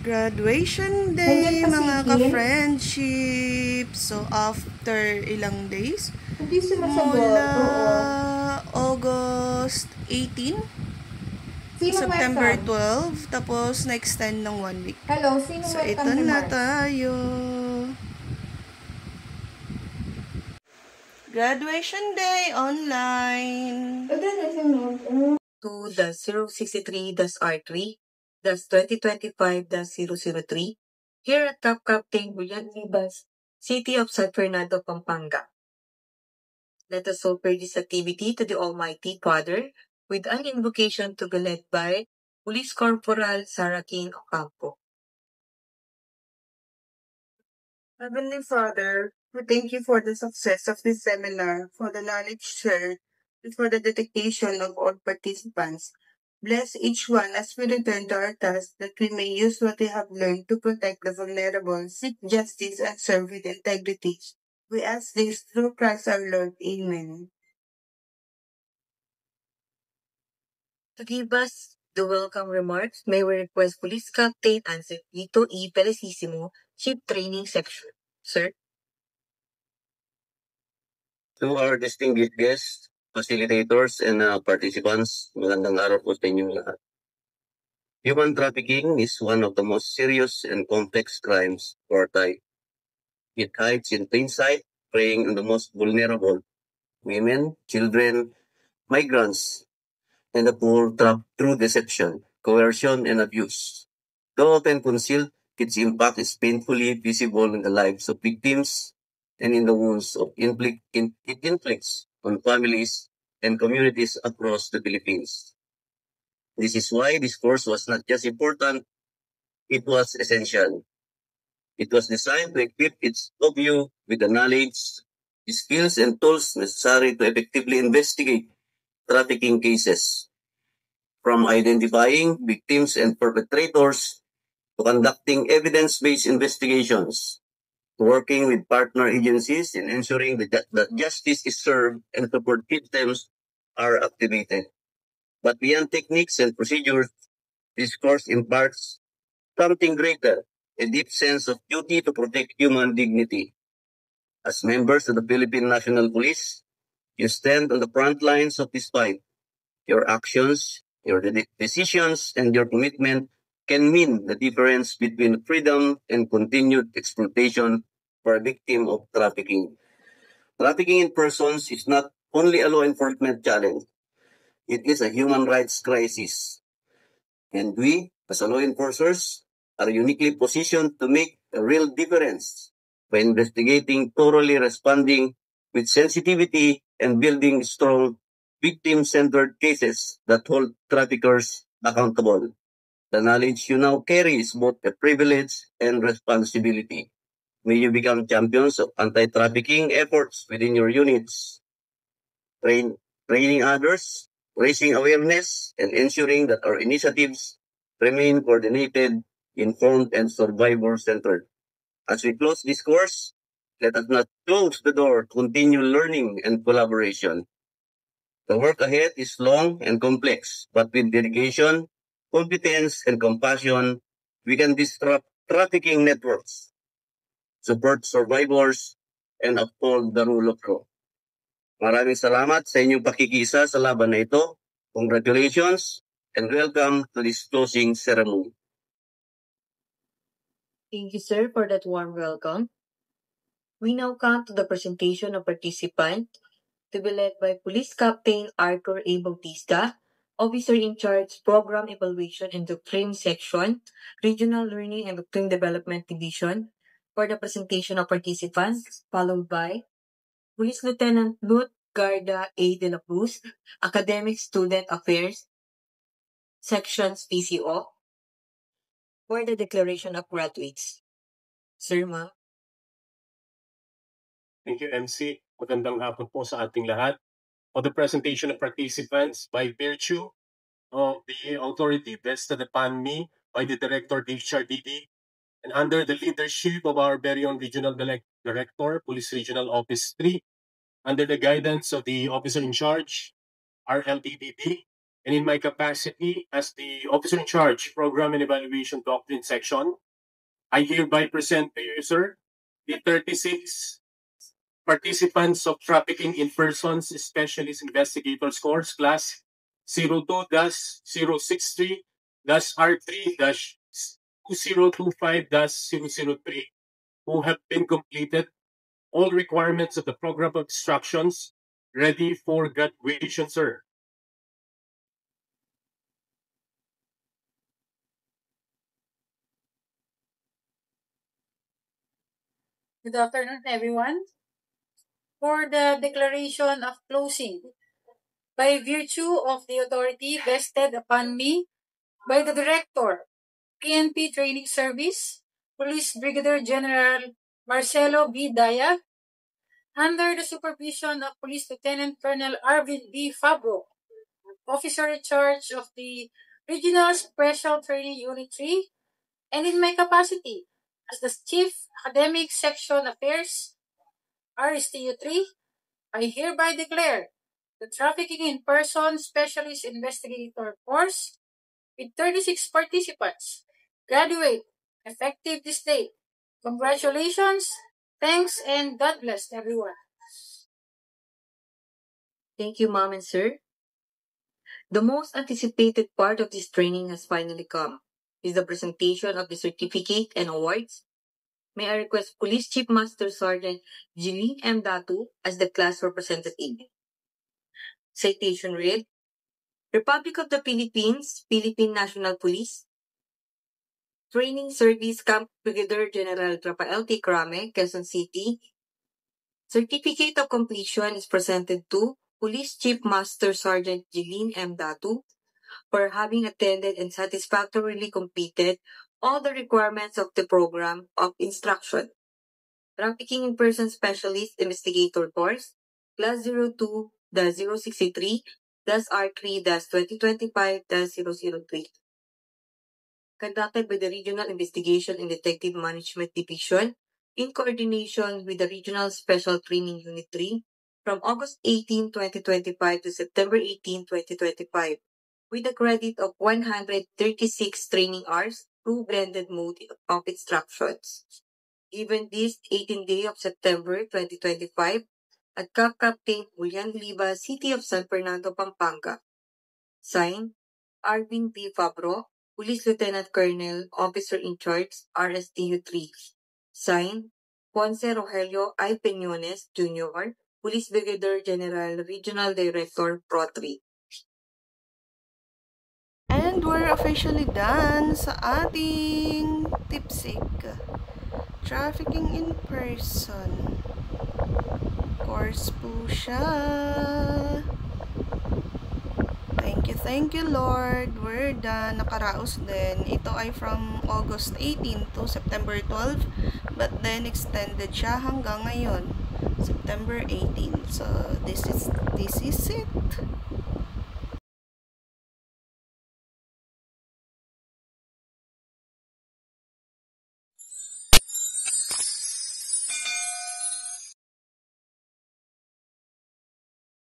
Graduation day, mga ka-friendship. So, after ilang days? Mula August 18, September 12, tapos na-extend ng 1 week. Hello, sino So, ito na tayo. Graduation day online. To the 063-R3-2025-003 here at Top Captain Julian Ribas, City of San Fernando, Pampanga. Let us offer this activity to the Almighty Father with an invocation to be led by Police Corporal Sarah King Ocampo. Heavenly Father, we thank you for the success of this seminar, for the knowledge shared, and for the dedication of all participants. Bless each one as we return to our task, that we may use what we have learned to protect the vulnerable, seek justice, and serve with integrity. We ask this through Christ our Lord. Amen. To give us the welcome remarks, may we request Police Captain Anselito E. Felicissimo, Chief Training Section. Sir? To our distinguished guests, facilitators, and participants, magandang araw po sa inyong lahat. Human trafficking is one of the most serious and complex crimes for our time. It hides in plain sight, preying on the most vulnerable, women, children, migrants, and the poor trapped through deception, coercion, and abuse. Though often concealed, its impact is painfully visible in the lives of victims and in the wounds of it inflicts on families and communities across the Philippines. This is why this course was not just important, it was essential. It was designed to equip each of you with the knowledge, skills, and tools necessary to effectively investigate trafficking cases, from identifying victims and perpetrators to conducting evidence-based investigations, to working with partner agencies in ensuring that justice is served and support systems are activated. But beyond techniques and procedures, this course imparts something greater, a deep sense of duty to protect human dignity. As members of the Philippine National Police, you stand on the front lines of this fight. Your actions, your decisions, and your commitment can mean the difference between freedom and continued exploitation for a victim of trafficking. Trafficking in persons is not only a law enforcement challenge, it is a human rights crisis. And we, as law enforcers, are uniquely positioned to make a real difference by investigating, thoroughly responding with sensitivity, and building strong victim-centered cases that hold traffickers accountable. The knowledge you now carry is both a privilege and responsibility. May you become champions of anti-trafficking efforts within your units, training others, raising awareness, and ensuring that our initiatives remain coordinated, informed, and survivor-centered. As we close this course, let us not close the door to continue learning and collaboration. The work ahead is long and complex, but with dedication, competence, and compassion, we can disrupt trafficking networks, support survivors, and uphold the rule of law. Maraming salamat sa inyong pakikisa sa laban na ito. Congratulations and welcome to this closing ceremony. Thank you, sir, for that warm welcome. We now come to the presentation of participants to be led by Police Captain Arthur A. Bautista, Officer in Charge, Program Evaluation and Doctrine Section, Regional Learning and Doctrine Development Division, for the presentation of participants, followed by Police Lieutenant Ruth Garda A. de la Cruz, Academic Student Affairs, Sections PCO, for the declaration of graduates. Sir, ma'am. Thank you, MC. Magandang hapon po sa ating lahat. For the presentation of participants, by virtue of the authority vested upon me by the Director DHRDD, and under the leadership of our very own Regional Director, Police Regional Office 3, under the guidance of the Officer in Charge, RLDDD, and in my capacity as the Officer in Charge, Program and Evaluation Doctrine Section, I hereby present to you, sir, the 36 participants of Trafficking in Persons Specialist Investigators Course, Class 02-063-R3-2025-003, who have been completed all requirements of the program of instructions, ready for graduation, sir. Good afternoon, everyone. For the declaration of closing, by virtue of the authority vested upon me by the Director, PNP Training Service, Police Brigadier General Marcelo B. Daya, under the supervision of Police Lieutenant Colonel Arvin B. Fabro, Officer in Charge of the Regional Special Training Unit 3, and in my capacity as the Chief Academic Section Affairs, RSTU 3, I hereby declare the Trafficking in Persons Specialist Investigator course with 36 participants graduate effective this date. Congratulations, thanks, and God bless everyone. Thank you, Ma'am and Sir. The most anticipated part of this training has finally come, is the presentation of the certificate and awards. May I request Police Chief Master Sergeant Jeline M. Datu as the class representative. Citation read, Republic of the Philippines, Philippine National Police, Training Service Camp Brigadier General Rafael T. Crame, Quezon City. Certificate of completion is presented to Police Chief Master Sergeant Jeline M. Datu for having attended and satisfactorily completed all the requirements of the program of instruction. Trafficking in Persons Specialist Investigator course, Class 02-063-R3-2025-003. Conducted by the Regional Investigation and Detective Management Division in coordination with the Regional Special Training Unit 3 from August 18, 2025 to September 18, 2025 with a credit of 136 training hours, 2 blended mode of instructions. Given this 18th day of September 2025 at Cap Captain Julian Liba, City of San Fernando, Pampanga. Signed, Arvin B. Fabro, Police Lieutenant Colonel, Officer in Charge, RSTU 3. Signed, Ponce Rogelio I. Peñones, Jr., Police Brigadier General, Regional Director, Pro 3. And we're officially done sa ating TIPSIC. Trafficking in Person. Course po siya. Thank you Lord. We're done. Nakaraos din. Ito ay from August 18 to September 12. But then extended siya hanggang ngayon. September 18. So this is it.